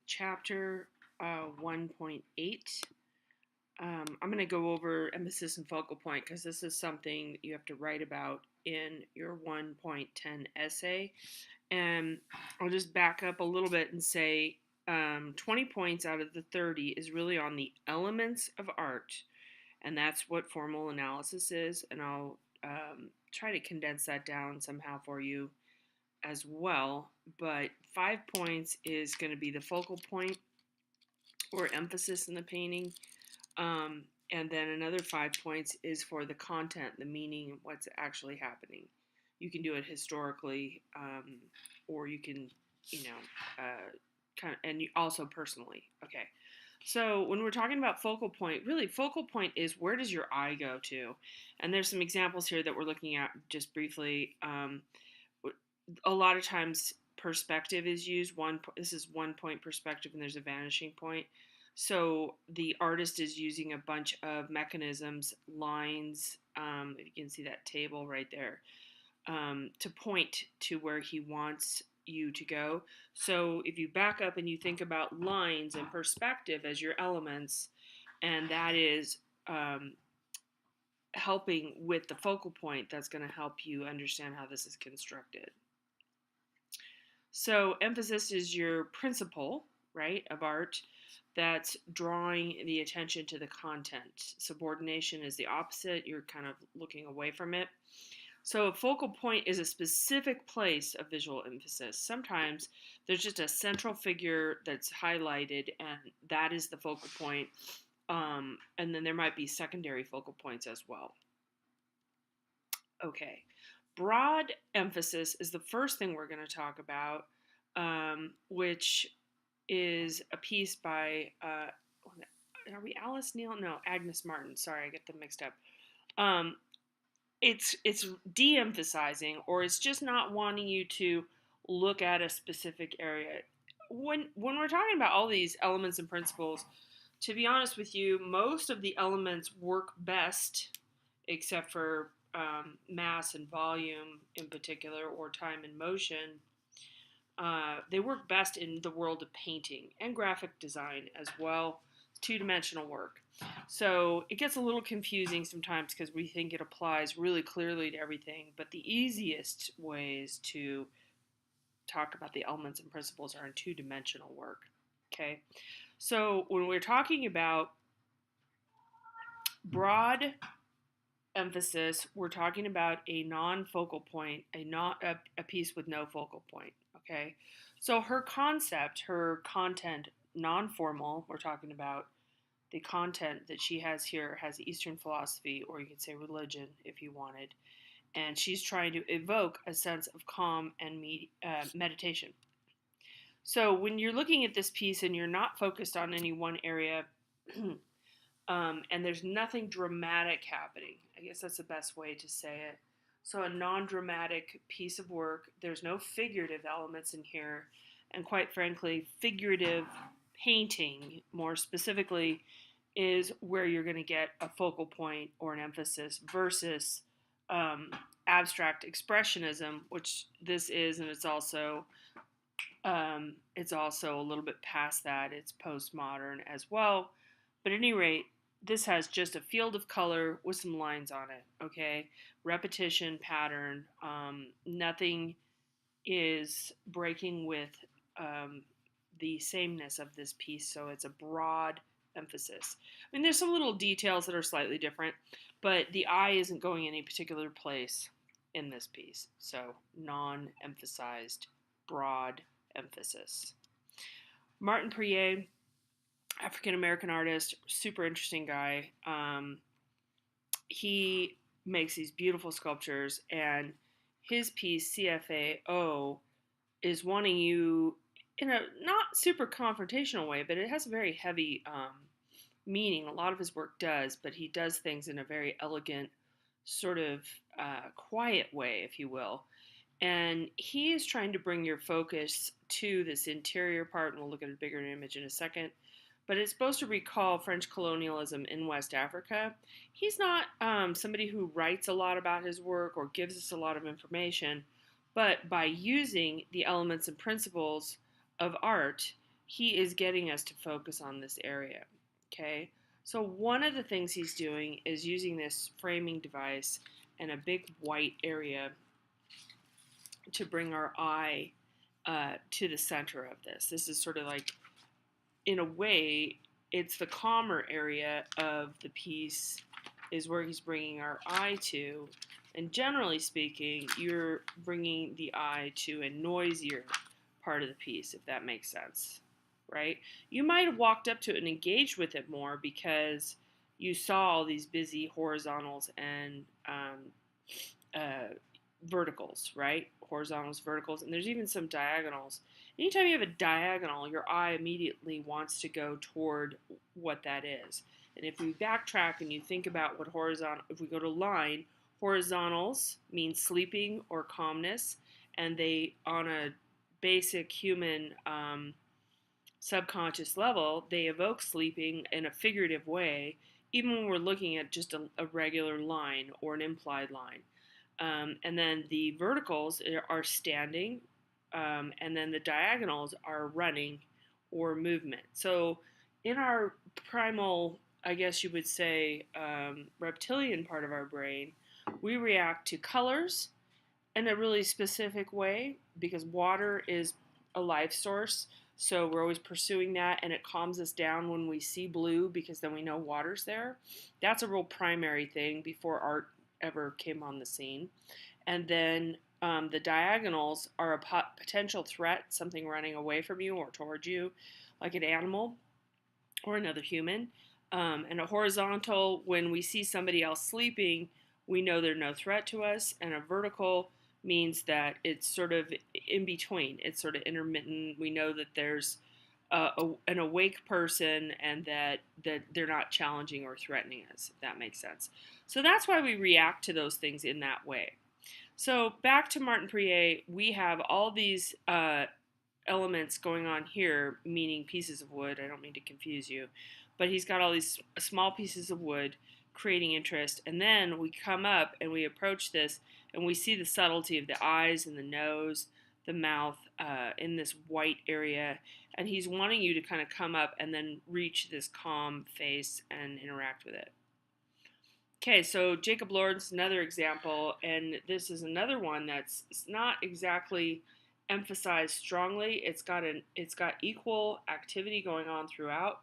chapter 1.8. I'm going to go over emphasis and focal point because this is something you have to write about in your 1.10 essay. And I'll just back up a little bit and say 20 points out of the 30 is really on the elements of art. And that's what formal analysis is. And I'll try to condense that down somehow for you as well. But 5 points is going to be the focal point or emphasis in the painting. And then another 5 points is for the content, the meaning, what's actually happening. You can do it historically, or you can, kind of, and also personally. Okay. So when we're talking about focal point, really focal point is where does your eye go to? And there's some examples here that we're looking at just briefly. A lot of times perspective is used. This is 1 point perspective and there's a vanishing point. So the artist is using a bunch of mechanisms, lines, if you can see that table right there, to point to where he wants you to go. So if you back up and you think about lines and perspective as your elements, and that is helping with the focal point, that's going to help you understand how this is constructed. So emphasis is your principle, right, of art that's drawing the attention to the content. Subordination is the opposite. You're kind of looking away from it. So a focal point is a specific place of visual emphasis. Sometimes there's just a central figure that's highlighted, and that is the focal point. And then there might be secondary focal points as well. Okay. Broad emphasis is the first thing we're going to talk about, which is a piece by, are we Alice Neal? No, Agnes Martin. Sorry, I get them mixed up. It's de-emphasizing, or it's just not wanting you to look at a specific area. When we're talking about all these elements and principles, to be honest with you, most of the elements work best, except for mass and volume in particular, or time and motion. They work best in the world of painting and graphic design as well, two-dimensional work. So it gets a little confusing sometimes because we think it applies really clearly to everything, but the easiest ways to talk about the elements and principles are in two-dimensional work. Okay, so when we're talking about broad emphasis, we're talking about a non-focal point, a piece with no focal point. Okay, so her concept, her content, non-formal, we're talking about the content that she has here has Eastern philosophy, or you could say religion if you wanted, and she's trying to evoke a sense of calm and meditation. So when you're looking at this piece and you're not focused on any one area, and there's nothing dramatic happening, I guess that's the best way to say it. So a non-dramatic piece of work, there's no figurative elements in here, and quite frankly, figurative painting, more specifically, is where you're going to get a focal point or an emphasis versus abstract expressionism, which this is, and it's also a little bit past that. It's postmodern as well. But at any rate, this has just a field of color with some lines on it, okay? Repetition, pattern, nothing is breaking with the sameness of this piece, so it's a broad emphasis. I mean, there's some little details that are slightly different, but the eye isn't going any particular place in this piece, so non-emphasized, broad emphasis. Martin Prier, African-American artist, super interesting guy. He makes these beautiful sculptures, and his piece, CFAO, is wanting you in a not super confrontational way, but it has a very heavy meaning. A lot of his work does, but he does things in a very elegant, sort of quiet way, if you will. And he is trying to bring your focus to this interior part, and we'll look at a bigger image in a second. But it's supposed to recall French colonialism in West Africa. He's not somebody who writes a lot about his work or gives us a lot of information, but by using the elements and principles of art, he is getting us to focus on this area. Okay, so one of the things he's doing is using this framing device and a big white area to bring our eye to the center of this. This is sort of like, in a way, it's the calmer area of the piece is where he's bringing our eye to. And generally speaking, you're bringing the eye to a noisier part of the piece, if that makes sense, right? You might have walked up to it and engaged with it more because you saw all these busy horizontals and uh, verticals, right? Horizontals, verticals, and there's even some diagonals. Anytime you have a diagonal, your eye immediately wants to go toward what that is. And if we backtrack and you think about what horizontal, if we go to line, horizontals mean sleeping or calmness, and they, on a basic human subconscious level, they evoke sleeping in a figurative way, even when we're looking at just a regular line or an implied line. And then the verticals are standing, and then the diagonals are running or movement. So in our primal, I guess you would say, reptilian part of our brain, we react to colors in a really specific way because water is a life source. So we're always pursuing that, and it calms us down when we see blue because then we know water's there. That's a real primary thing before art ever came on the scene. And then the diagonals are a potential threat, something running away from you or towards you, like an animal or another human. And a horizontal, when we see somebody else sleeping, we know they're no threat to us. And a vertical means that it's sort of in between. It's sort of intermittent. We know that there's an awake person and that they're not challenging or threatening us, if that makes sense. So that's why we react to those things in that way. So back to Martin Prier, we have all these elements going on here, meaning pieces of wood. I don't mean to confuse you, but he's got all these small pieces of wood creating interest. And then we come up and we approach this and we see the subtlety of the eyes and the nose, the mouth in this white area. And he's wanting you to kind of come up and then reach this calm face and interact with it. Okay, so Jacob Lord's another example, and this is another one that's not exactly emphasized strongly. It's got equal activity going on throughout.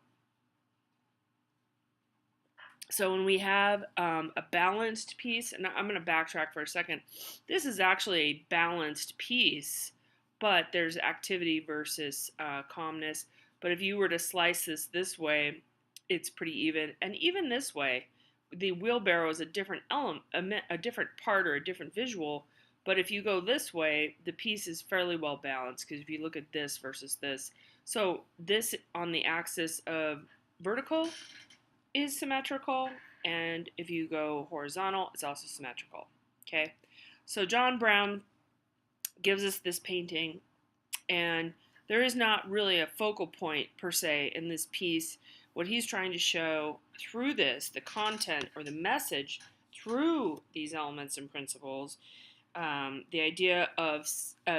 So when we have a balanced piece, and I'm going to backtrack for a second, this is actually a balanced piece, but there's activity versus calmness. But if you were to slice this way, it's pretty even, and even this way, the wheelbarrow is a different element, a different part or a different visual. But if you go this way, the piece is fairly well balanced because if you look at this versus this, so this on the axis of vertical is symmetrical, and if you go horizontal, it's also symmetrical. Okay, so John Brown gives us this painting, and there is not really a focal point per se in this piece. What he's trying to show through this, the content or the message through these elements and principles, the idea of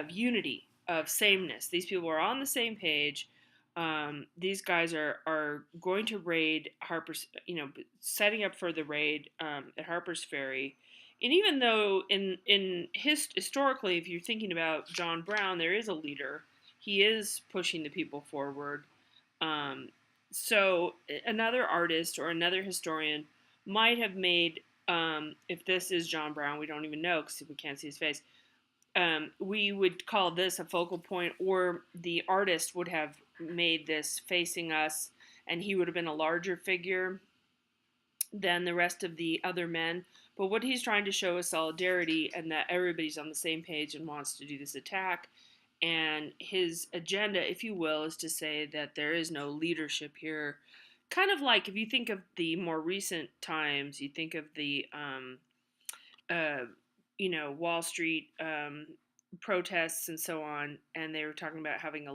unity, of sameness. These people are on the same page. These guys are going to raid Harper's, setting up for the raid at Harper's Ferry. And even though historically, if you're thinking about John Brown, there is a leader. He is pushing the people forward. So another artist or another historian might have made, if this is John Brown, we don't even know because we can't see his face. We would call this a focal point, or the artist would have made this facing us, and he would have been a larger figure than the rest of the other men. But what he's trying to show is solidarity and that everybody's on the same page and wants to do this attack. And his agenda, if you will, is to say that there is no leadership here. Kind of like if you think of the more recent times, you think of the uh, Wall Street protests and so on, and they were talking about having a